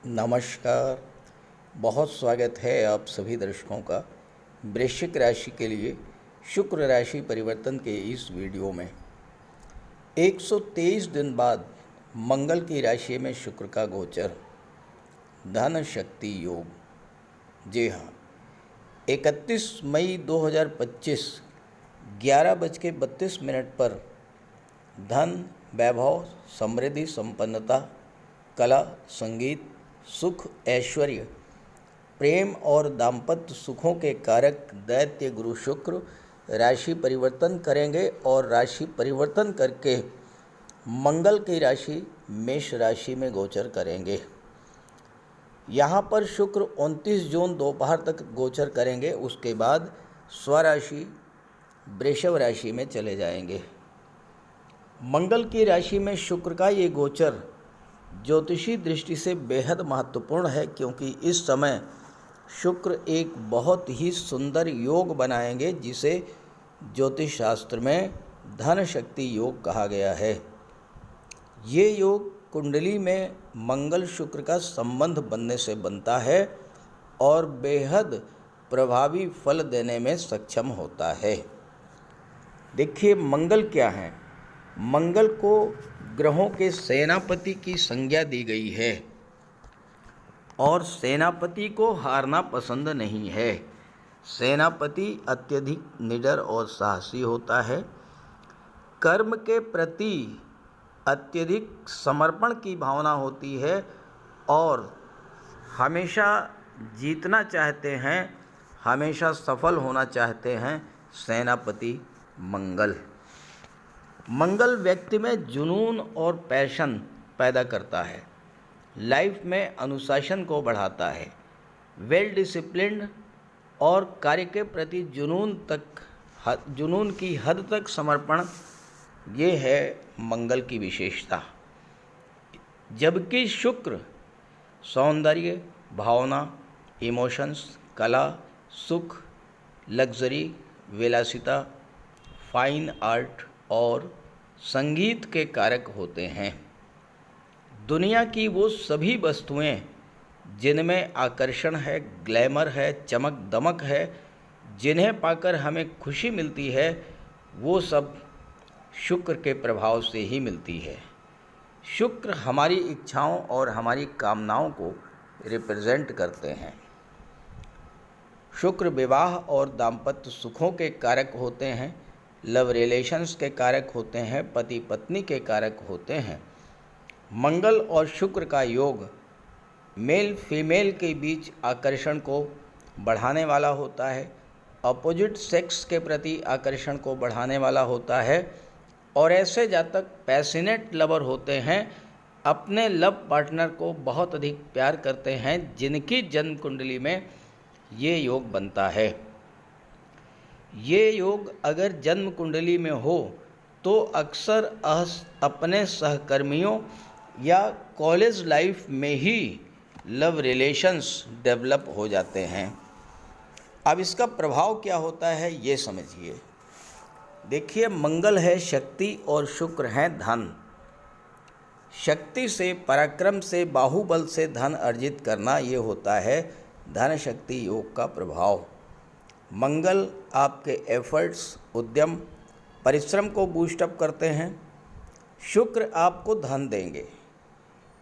नमस्कार। बहुत स्वागत है आप सभी दर्शकों का वृश्चिक राशि के लिए शुक्र राशि परिवर्तन के इस वीडियो में। 123 दिन बाद मंगल की राशि में शुक्र का गोचर, धन शक्ति योग। जी हाँ, 31 मई 2025 11:32 पर धन, वैभव, समृद्धि, संपन्नता, कला, संगीत, सुख, ऐश्वर्य, प्रेम और दाम्पत्य सुखों के कारक दैत्य गुरु शुक्र राशि परिवर्तन करेंगे और राशि परिवर्तन करके मंगल की राशि मेष राशि में गोचर करेंगे। यहाँ पर शुक्र 29 जून दोपहर तक गोचर करेंगे, उसके बाद स्वराशि वृषभ राशि में चले जाएंगे। मंगल की राशि में शुक्र का ये गोचर ज्योतिषी दृष्टि से बेहद महत्वपूर्ण है, क्योंकि इस समय शुक्र एक बहुत ही सुंदर योग बनाएंगे जिसे ज्योतिष शास्त्र में धन शक्ति योग कहा गया है। ये योग कुंडली में मंगल शुक्र का संबंध बनने से बनता है और बेहद प्रभावी फल देने में सक्षम होता है। देखिए, मंगल क्या है? मंगल को ग्रहों के सेनापति की संज्ञा दी गई है और सेनापति को हारना पसंद नहीं है। सेनापति अत्यधिक निडर और साहसी होता है, कर्म के प्रति अत्यधिक समर्पण की भावना होती है और हमेशा जीतना चाहते हैं, हमेशा सफल होना चाहते हैं सेनापति मंगल। मंगल व्यक्ति में जुनून और पैशन पैदा करता है, लाइफ में अनुशासन को बढ़ाता है, वेल डिसिप्लिन्ड और कार्य के प्रति जुनून की हद तक समर्पण, ये है मंगल की विशेषता। जबकि शुक्र सौंदर्य, भावना, इमोशंस, कला, सुख, लग्जरी, विलासिता, फाइन आर्ट और संगीत के कारक होते हैं। दुनिया की वो सभी वस्तुएं जिनमें आकर्षण है, ग्लैमर है, चमक दमक है, जिन्हें पाकर हमें खुशी मिलती है, वो सब शुक्र के प्रभाव से ही मिलती है। शुक्र हमारी इच्छाओं और हमारी कामनाओं को रिप्रेजेंट करते हैं। शुक्र विवाह और दाम्पत्य सुखों के कारक होते हैं, लव रिलेशंस के कारक होते हैं, पति पत्नी के कारक होते हैं। मंगल और शुक्र का योग मेल फीमेल के बीच आकर्षण को बढ़ाने वाला होता है, अपोजिट सेक्स के प्रति आकर्षण को बढ़ाने वाला होता है और ऐसे जातक पैशनेट लवर होते हैं, अपने लव पार्टनर को बहुत अधिक प्यार करते हैं, जिनकी जन्म कुंडली में ये योग बनता है। ये योग अगर जन्म कुंडली में हो तो अक्सर अपने सहकर्मियों या कॉलेज लाइफ में ही लव रिलेशंस डेवलप हो जाते हैं। अब इसका प्रभाव क्या होता है ये समझिए। देखिए, मंगल है शक्ति और शुक्र है धन। शक्ति से, पराक्रम से, बाहुबल से धन अर्जित करना, ये होता है धन शक्ति योग का प्रभाव। मंगल आपके एफर्ट्स, उद्यम, परिश्रम को बूस्टअप करते हैं। शुक्र आपको धन देंगे।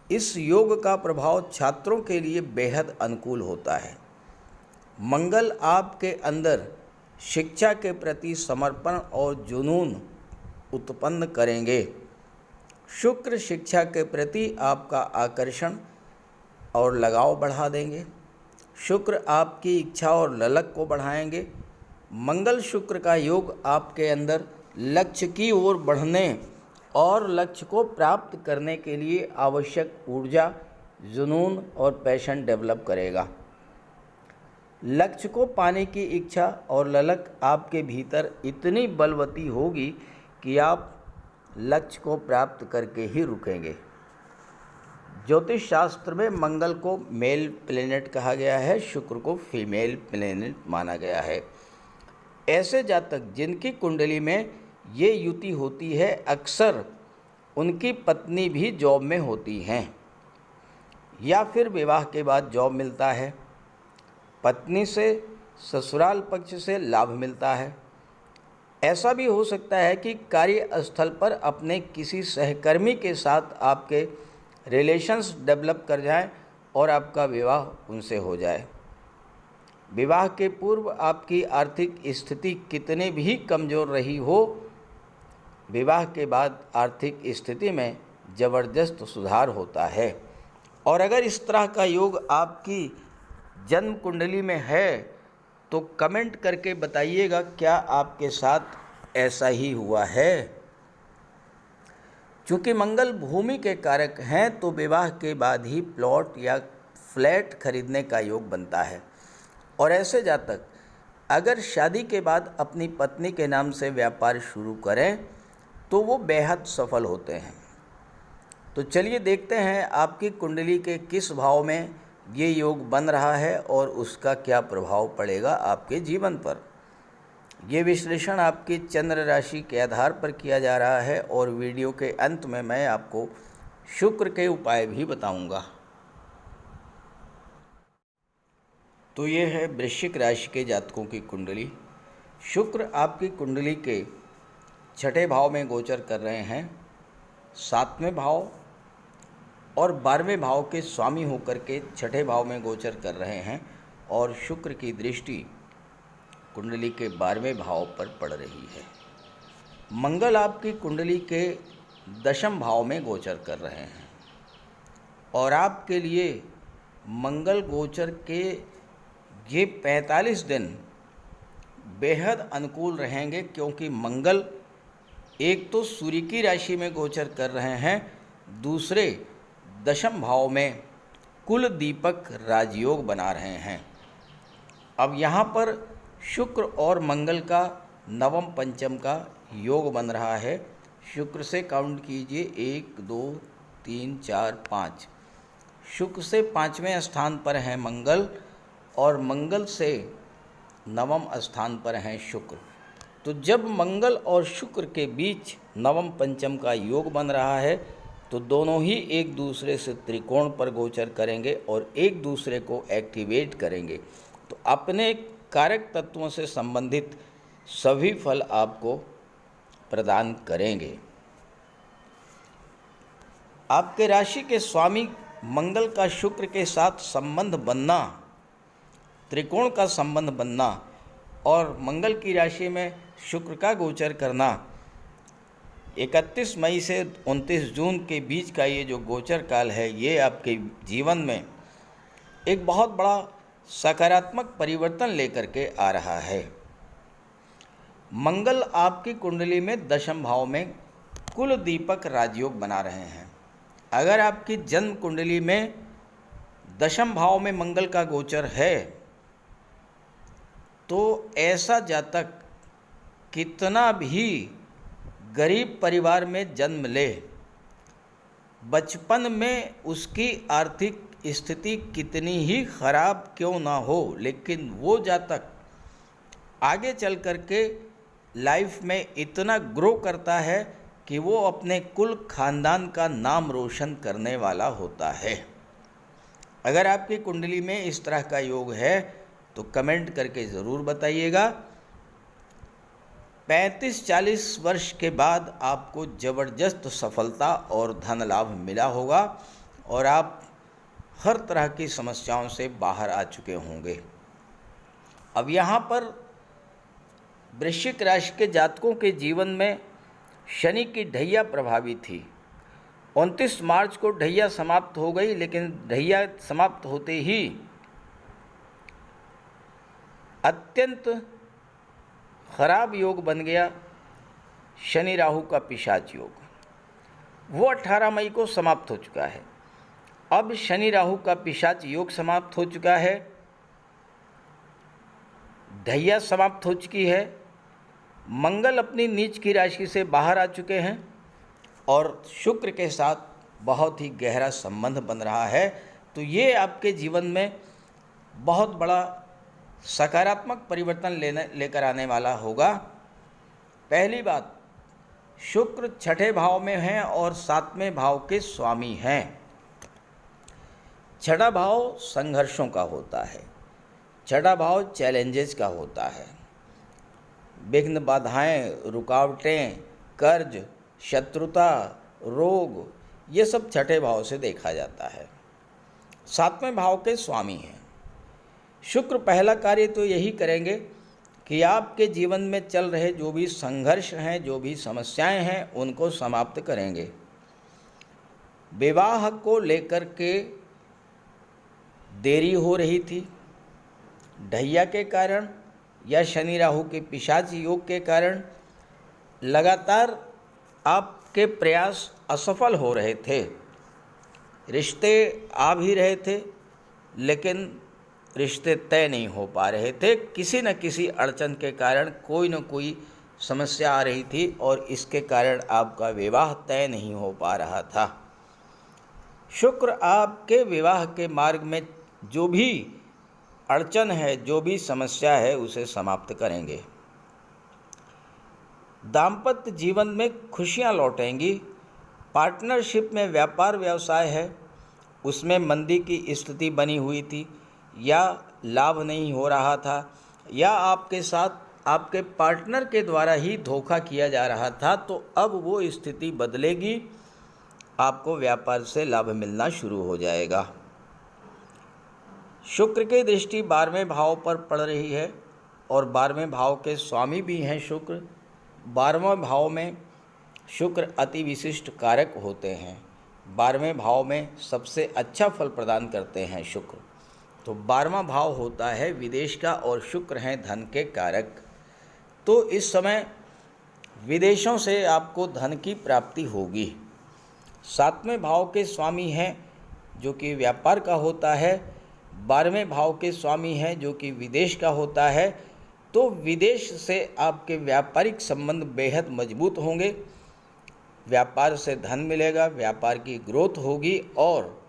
इस योग का प्रभाव छात्रों के लिए बेहद अनुकूल होता है। मंगल आपके अंदर शिक्षा के प्रति समर्पण और जुनून उत्पन्न करेंगे। शुक्र शिक्षा के प्रति आपका आकर्षण और लगाव बढ़ा देंगे। शुक्र आपकी इच्छा और ललक को बढ़ाएंगे। मंगल शुक्र का योग आपके अंदर लक्ष्य की ओर बढ़ने और लक्ष्य को प्राप्त करने के लिए आवश्यक ऊर्जा, जुनून और पैशन डेवलप करेगा। लक्ष्य को पाने की इच्छा और ललक आपके भीतर इतनी बलवती होगी कि आप लक्ष्य को प्राप्त करके ही रुकेंगे। ज्योतिष शास्त्र में मंगल को मेल प्लेनेट कहा गया है, शुक्र को फीमेल प्लेनेट माना गया है। ऐसे जातक जिनकी कुंडली में ये युति होती है, अक्सर उनकी पत्नी भी जॉब में होती हैं। या फिर विवाह के बाद जॉब मिलता है, पत्नी से ससुराल पक्ष से लाभ मिलता है। ऐसा भी हो सकता है कि कार्यस्थल पर अपने किसी सहकर्मी के साथ आपके रिलेशंस डेवलप कर जाएं और आपका विवाह उनसे हो जाए। विवाह के पूर्व आपकी आर्थिक स्थिति कितनी भी कमज़ोर रही हो, विवाह के बाद आर्थिक स्थिति में ज़बरदस्त सुधार होता है। और अगर इस तरह का योग आपकी जन्म कुंडली में है तो कमेंट करके बताइएगा क्या आपके साथ ऐसा ही हुआ है। चूँकि मंगल भूमि के कारक हैं तो विवाह के बाद ही प्लॉट या फ्लैट खरीदने का योग बनता है। और ऐसे जातक अगर शादी के बाद अपनी पत्नी के नाम से व्यापार शुरू करें तो वो बेहद सफल होते हैं। तो चलिए देखते हैं आपकी कुंडली के किस भाव में ये योग बन रहा है और उसका क्या प्रभाव पड़ेगा आपके जीवन पर। ये विश्लेषण आपकी चंद्र राशि के आधार पर किया जा रहा है और वीडियो के अंत में मैं आपको शुक्र के उपाय भी बताऊंगा। तो ये है वृश्चिक राशि के जातकों की कुंडली। शुक्र आपकी कुंडली के छठे भाव में गोचर कर रहे हैं, सातवें भाव और 12वें भाव के स्वामी होकर के छठे भाव में गोचर कर रहे हैं और शुक्र की दृष्टि कुंडली के 12वें भाव पर पड़ रही है। मंगल आपकी कुंडली के 10वें भाव में गोचर कर रहे हैं और आपके लिए मंगल गोचर के ये 45 दिन बेहद अनुकूल रहेंगे, क्योंकि मंगल एक तो सूर्य की राशि में गोचर कर रहे हैं, दूसरे 10वें भाव में कुल दीपक राजयोग बना रहे हैं। अब यहाँ पर शुक्र और मंगल का नवम पंचम का योग बन रहा है। शुक्र से काउंट कीजिए 1 2 3 4 5। शुक्र से 5वें स्थान पर हैं मंगल और मंगल से नवम स्थान पर हैं शुक्र। तो जब मंगल और शुक्र के बीच नवम पंचम का योग बन रहा है तो दोनों ही एक दूसरे से त्रिकोण पर गोचर करेंगे और एक दूसरे को एक्टिवेट करेंगे। तो अपने कारक तत्वों से संबंधित सभी फल आपको प्रदान करेंगे। आपके राशि के स्वामी मंगल का शुक्र के साथ संबंध बनना, त्रिकोण का संबंध बनना और मंगल की राशि में शुक्र का गोचर करना 31 मई से 29 जून के बीच का ये जो गोचर काल है, ये आपके जीवन में एक बहुत बड़ा सकारात्मक परिवर्तन लेकर के आ रहा है। मंगल आपकी कुंडली में 10वें भाव में कुल दीपक राजयोग बना रहे हैं। अगर आपकी जन्म कुंडली में 10वें भाव में मंगल का गोचर है तो ऐसा जातक कितना भी गरीब परिवार में जन्म ले, बचपन में उसकी आर्थिक स्थिति कितनी ही खराब क्यों ना हो, लेकिन वो जातक आगे चल कर के लाइफ में इतना ग्रो करता है कि वो अपने कुल खानदान का नाम रोशन करने वाला होता है। अगर आपकी कुंडली में इस तरह का योग है तो कमेंट करके ज़रूर बताइएगा। 35-40 वर्ष के बाद आपको ज़बरदस्त सफलता और धन लाभ मिला होगा और आप हर तरह की समस्याओं से बाहर आ चुके होंगे। अब यहाँ पर वृश्चिक राशि के जातकों के जीवन में शनि की ढैया प्रभावी थी। 29 मार्च को ढैया समाप्त हो गई, लेकिन ढैया समाप्त होते ही अत्यंत खराब योग बन गया शनि राहु का पिशाच योग। वो 18 मई को समाप्त हो चुका है। अब शनि राहु का पिशाच योग समाप्त हो चुका है, ढैया समाप्त हो चुकी है, मंगल अपनी नीच की राशि से बाहर आ चुके हैं और शुक्र के साथ बहुत ही गहरा संबंध बन रहा है। तो ये आपके जीवन में बहुत बड़ा सकारात्मक परिवर्तन लेकर आने वाला होगा। पहली बात, शुक्र छठे भाव में हैं और 7वें भाव के स्वामी हैं। छठा भाव संघर्षों का होता है, छठा भाव चैलेंजेस का होता है। विघ्न, बाधाएं, रुकावटें, कर्ज, शत्रुता, रोग, ये सब छठे भाव से देखा जाता है। सातवें भाव के स्वामी हैं शुक्र। पहला कार्य तो यही करेंगे कि आपके जीवन में चल रहे जो भी संघर्ष हैं, जो भी समस्याएं हैं, उनको समाप्त करेंगे। विवाह को लेकर के देरी हो रही थी, ढैया के कारण या शनि राहु के पिशाच योग के कारण लगातार आपके प्रयास असफल हो रहे थे। रिश्ते आ भी रहे थे लेकिन रिश्ते तय नहीं हो पा रहे थे। किसी न किसी अड़चन के कारण कोई न कोई समस्या आ रही थी और इसके कारण आपका विवाह तय नहीं हो पा रहा था। शुक्र आपके विवाह के मार्ग में जो भी अड़चन है, जो भी समस्या है, उसे समाप्त करेंगे। दाम्पत्य जीवन में खुशियां लौटेंगी। पार्टनरशिप में व्यापार व्यवसाय है, उसमें मंदी की स्थिति बनी हुई थी या लाभ नहीं हो रहा था या आपके साथ आपके पार्टनर के द्वारा ही धोखा किया जा रहा था, तो अब वो स्थिति बदलेगी, आपको व्यापार से लाभ मिलना शुरू हो जाएगा। शुक्र की दृष्टि 12वें भाव पर पड़ रही है और 12वें भाव के स्वामी भी हैं शुक्र। 12वें भाव में शुक्र अति विशिष्ट कारक होते हैं। 12वें भाव में सबसे अच्छा फल प्रदान करते हैं शुक्र। तो 12वां भाव होता है विदेश का और शुक्र हैं धन के कारक। तो इस समय विदेशों से आपको धन की प्राप्ति होगी। 7वें भाव के स्वामी हैं जो कि व्यापार का होता है, 12वें भाव के स्वामी हैं जो कि विदेश का होता है। तो विदेश से आपके व्यापारिक संबंध बेहद मजबूत होंगे, व्यापार से धन मिलेगा, व्यापार की ग्रोथ होगी। और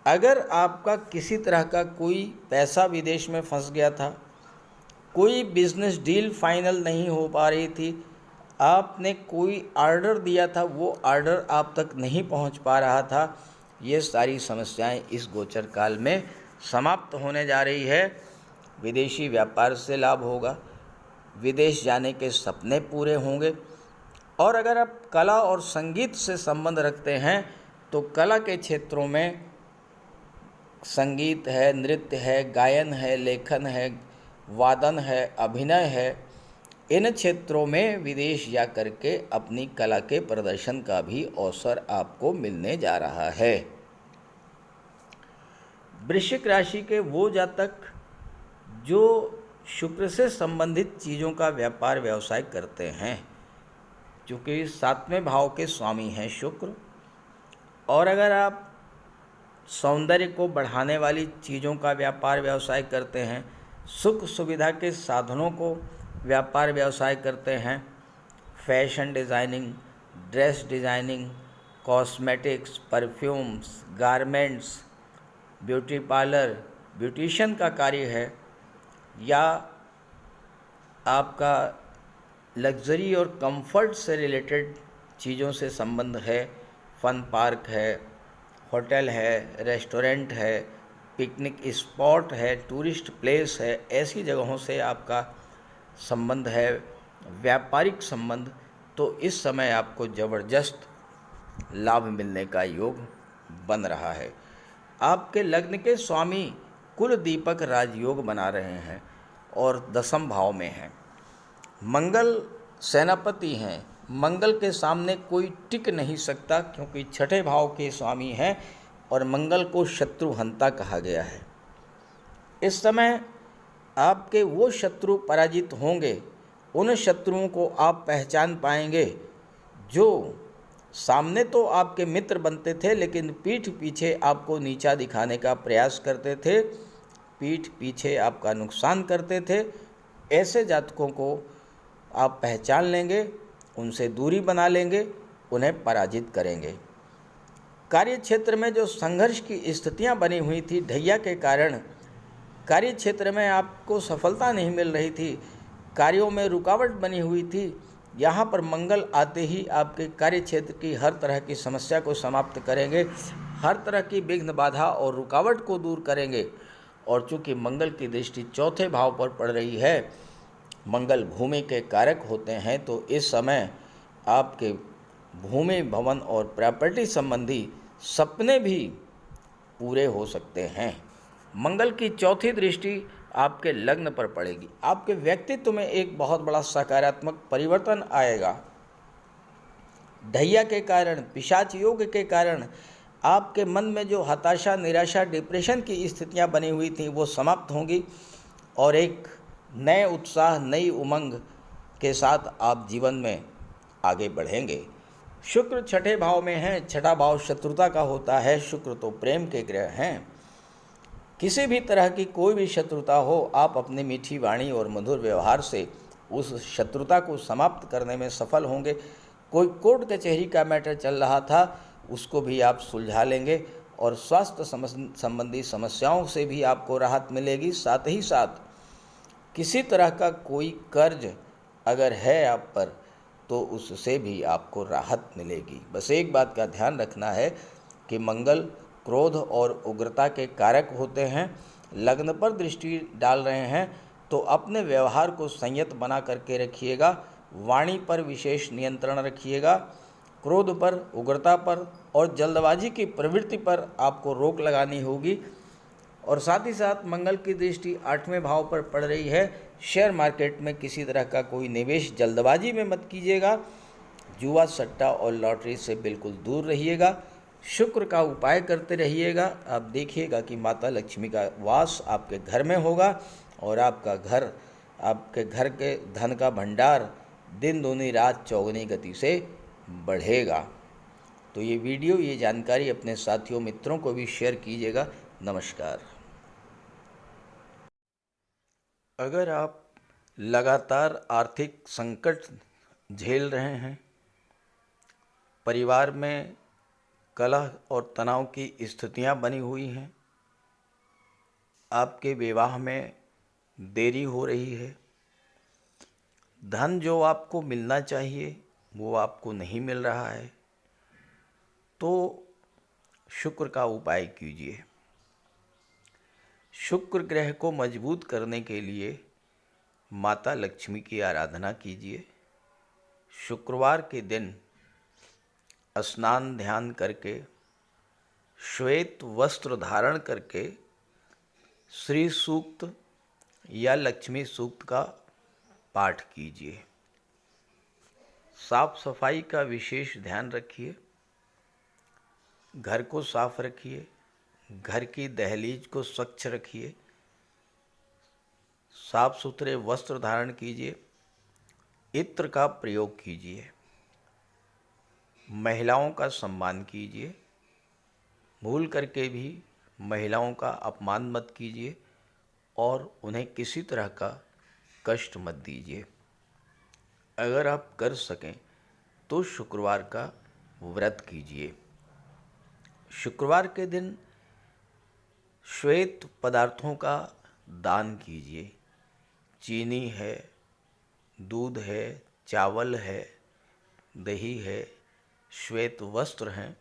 अगर आपका किसी तरह का कोई पैसा विदेश में फंस गया था, कोई बिजनेस डील फाइनल नहीं हो पा रही थी, आपने कोई ऑर्डर दिया था, वो ऑर्डर आप तक नहीं पहुंच पा रहा था, ये सारी समस्याएं इस गोचर काल में समाप्त होने जा रही है। विदेशी व्यापार से लाभ होगा, विदेश जाने के सपने पूरे होंगे। और अगर आप कला और संगीत से संबंध रखते हैं तो कला के क्षेत्रों में संगीत है, नृत्य है, गायन है, लेखन है, वादन है, अभिनय है, इन क्षेत्रों में विदेश जा करके अपनी कला के प्रदर्शन का भी अवसर आपको मिलने जा रहा है। वृश्चिक राशि के वो जातक जो शुक्र से संबंधित चीज़ों का व्यापार व्यवसाय करते हैं, क्योंकि 7वें भाव के स्वामी हैं शुक्र, और अगर आप सौंदर्य को बढ़ाने वाली चीज़ों का व्यापार व्यवसाय करते हैं, सुख सुविधा के साधनों को व्यापार व्यवसाय करते हैं, fashion designing, dress designing, cosmetics, perfumes, garments, beauty parlour, beautician का कार्य है, या आपका लग्जरी और कंफर्ट से रिलेटेड चीज़ों से संबंध है, फन पार्क है, होटल है, रेस्टोरेंट है, पिकनिक स्पॉट है, टूरिस्ट प्लेस है, ऐसी जगहों से आपका संबंध है, व्यापारिक संबंध, तो इस समय आपको ज़बरदस्त लाभ मिलने का योग बन रहा है। आपके लग्न के स्वामी कुल दीपक राजयोग बना रहे हैं और 10वें भाव में हैं। मंगल सेनापति हैं, मंगल के सामने कोई टिक नहीं सकता, क्योंकि 6ठे भाव के स्वामी हैं और मंगल को शत्रुहंता कहा गया है। इस समय आपके वो शत्रु पराजित होंगे, उन शत्रुओं को आप पहचान पाएंगे जो सामने तो आपके मित्र बनते थे लेकिन पीठ पीछे आपको नीचा दिखाने का प्रयास करते थे, पीठ पीछे आपका नुकसान करते थे। ऐसे जातकों को आप पहचान लेंगे, उनसे दूरी बना लेंगे, उन्हें पराजित करेंगे। कार्य क्षेत्र में जो संघर्ष की स्थितियां बनी हुई थी ढैया के कारण, कार्य क्षेत्र में आपको सफलता नहीं मिल रही थी, कार्यों में रुकावट बनी हुई थी, यहाँ पर मंगल आते ही आपके कार्य क्षेत्र की हर तरह की समस्या को समाप्त करेंगे हर तरह की विघ्न बाधा और रुकावट को दूर करेंगे। और चूंकि मंगल की दृष्टि चौथे भाव पर पड़ रही है, मंगल भूमि के कारक होते हैं, तो इस समय आपके भूमि भवन और प्रॉपर्टी संबंधी सपने भी पूरे हो सकते हैं। मंगल की चौथी दृष्टि आपके लग्न पर पड़ेगी। आपके व्यक्तित्व में एक बहुत बड़ा सकारात्मक परिवर्तन आएगा। ढैया के कारण, पिशाच योग के कारण आपके मन में जो हताशा, निराशा, डिप्रेशन की स्थितियां बनी हुई थीं वो समाप्त होंगी और एक नए उत्साह, नई उमंग के साथ आप जीवन में आगे बढ़ेंगे। शुक्र छठे भाव में है। छठा भाव शत्रुता का होता है। शुक्र तो प्रेम के ग्रह हैं। किसी भी तरह की कोई भी शत्रुता हो, आप अपनी मीठी वाणी और मधुर व्यवहार से उस शत्रुता को समाप्त करने में सफल होंगे। कोई कोर्ट कचहरी का मैटर चल रहा था, उसको भी आप सुलझा लेंगे और स्वास्थ्य संबंधी समस्याओं से भी आपको राहत मिलेगी। साथ ही साथ किसी तरह का कोई कर्ज अगर है आप पर, तो उससे भी आपको राहत मिलेगी। बस एक बात का ध्यान रखना है कि मंगल क्रोध और उग्रता के कारक होते हैं। लग्न पर दृष्टि डाल रहे हैं तो अपने व्यवहार को संयत बना करके रखिएगा। वाणी पर विशेष नियंत्रण रखिएगा। क्रोध पर, उग्रता पर और जल्दबाजी की प्रवृत्ति पर आपको रोक लगानी होगी। और साथ ही साथ मंगल की दृष्टि 8वें भाव पर पड़ रही है। शेयर मार्केट में किसी तरह का कोई निवेश जल्दबाजी में मत कीजिएगा। जुआ, सट्टा और लॉटरी से बिल्कुल दूर रहिएगा। शुक्र का उपाय करते रहिएगा। आप देखिएगा कि माता लक्ष्मी का वास आपके घर में होगा और आपके घर के धन का भंडार दिन दूनी रात चौगुनी गति से बढ़ेगा। तो ये वीडियो, ये जानकारी अपने साथियों, मित्रों को भी शेयर कीजिएगा। नमस्कार। अगर आप लगातार आर्थिक संकट झेल रहे हैं, परिवार में कलह और तनाव की स्थितियां बनी हुई हैं, आपके विवाह में देरी हो रही है, धन जो आपको मिलना चाहिए वो आपको नहीं मिल रहा है, तो शुक्र का उपाय कीजिए। शुक्र ग्रह को मजबूत करने के लिए माता लक्ष्मी की आराधना कीजिए। शुक्रवार के दिन स्नान ध्यान करके, श्वेत वस्त्र धारण करके श्री सूक्त या लक्ष्मी सूक्त का पाठ कीजिए। साफ सफाई का विशेष ध्यान रखिए। घर को साफ रखिए। घर की दहलीज को स्वच्छ रखिए। साफ सुथरे वस्त्र धारण कीजिए। इत्र का प्रयोग कीजिए। महिलाओं का सम्मान कीजिए। भूल करके भी महिलाओं का अपमान मत कीजिए और उन्हें किसी तरह का कष्ट मत दीजिए। अगर आप कर सकें तो शुक्रवार का व्रत कीजिए। शुक्रवार के दिन श्वेत पदार्थों का दान कीजिए। चीनी है, दूध है, चावल है, दही है, श्वेत वस्त्र हैं,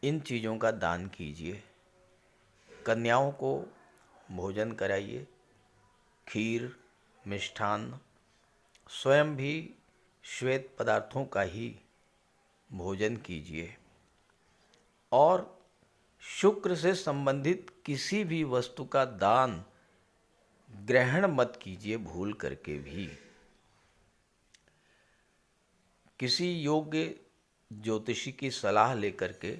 इन चीज़ों का दान कीजिए। कन्याओं को भोजन कराइए। खीर, मिष्ठान्न, स्वयं भी श्वेत पदार्थों का ही भोजन कीजिए। और शुक्र से संबंधित किसी भी वस्तु का दान ग्रहण मत कीजिए भूल करके भी। किसी योग्य ज्योतिषी की सलाह लेकर के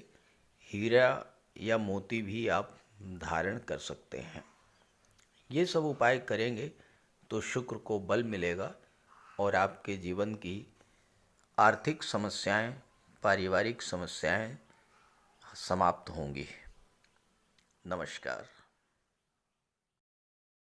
हीरा या मोती भी आप धारण कर सकते हैं। ये सब उपाय करेंगे तो शुक्र को बल मिलेगा और आपके जीवन की आर्थिक समस्याएं, पारिवारिक समस्याएं समाप्त होंगी। नमस्कार।